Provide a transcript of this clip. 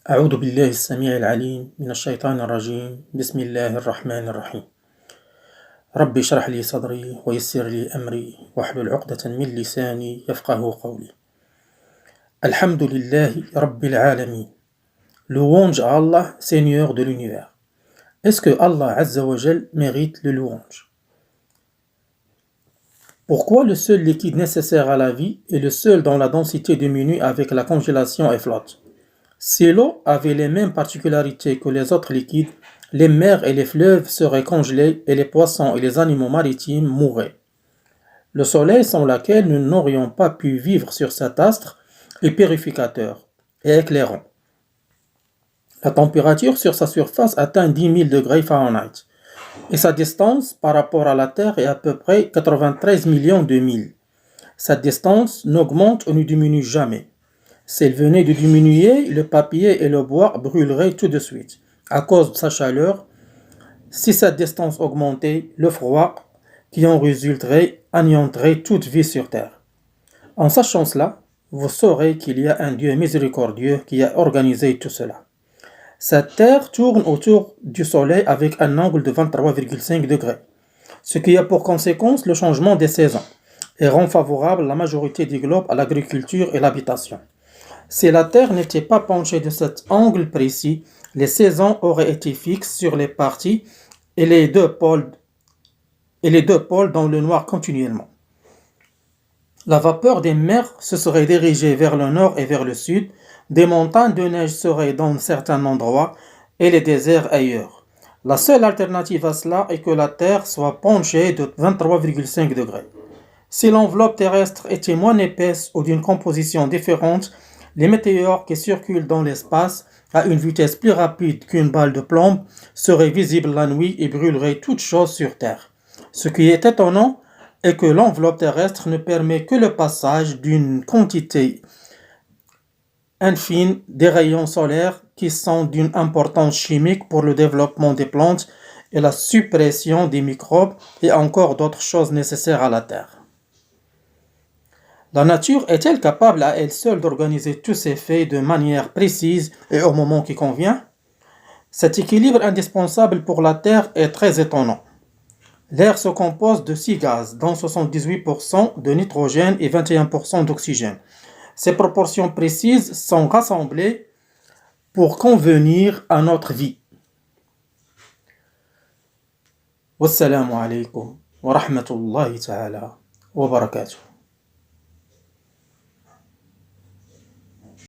أعوذ بالله السميع العليم من الشيطان الرجيم بسم الله الرحمن الرحيم رب اشرح لي صدري ويسر لي أمري واحلل عقدة من لساني يفقه قولي الحمد لله رب العالمين. Louange à Allah, Seigneur de l'univers. Est-ce que Allah Azza wa Jal mérite le louange? Pourquoi le seul liquide nécessaire à la vie est le seul dont la densité diminue avec la congélation et flotte? Si l'eau avait les mêmes particularités que les autres liquides, les mers et les fleuves seraient congelés et les poissons et les animaux maritimes mourraient. Le soleil sans lequel nous n'aurions pas pu vivre sur cet astre est purificateur et éclairant. La température sur sa surface atteint 10 000 degrés Fahrenheit et sa distance par rapport à la Terre est à peu près 93 millions de milles. Cette distance n'augmente ou ne diminue jamais. S'il venait de diminuer, le papier et le bois brûleraient tout de suite, à cause de sa chaleur. Si cette distance augmentait, le froid qui en résulterait anéantirait toute vie sur Terre. En sachant cela, vous saurez qu'il y a un Dieu miséricordieux qui a organisé tout cela. Cette Terre tourne autour du Soleil avec un angle de 23,5 degrés, ce qui a pour conséquence le changement des saisons et rend favorable la majorité du globe à l'agriculture et l'habitation. Si la Terre n'était pas penchée de cet angle précis, les saisons auraient été fixes sur les parties et les deux pôles dans le noir continuellement. La vapeur des mers se serait dirigée vers le nord et vers le sud, des montagnes de neige seraient dans certains endroits et les déserts ailleurs. La seule alternative à cela est que la Terre soit penchée de 23,5 degrés. Si l'enveloppe terrestre était moins épaisse ou d'une composition différente, les météores qui circulent dans l'espace à une vitesse plus rapide qu'une balle de plomb seraient visibles la nuit et brûleraient toutes choses sur Terre. Ce qui est étonnant est que l'enveloppe terrestre ne permet que le passage d'une quantité infime des rayons solaires qui sont d'une importance chimique pour le développement des plantes et la suppression des microbes et encore d'autres choses nécessaires à la Terre. La nature est-elle capable à elle seule d'organiser tous ces faits de manière précise et au moment qui convient? Cet équilibre indispensable pour la Terre est très étonnant. L'air se compose de 6 gaz, dont 78% de nitrogène et 21% d'oxygène. Ces proportions précises sont rassemblées pour convenir à notre vie. Wassalamu alaikum wa rahmatullahi ta'ala wa barakatuh.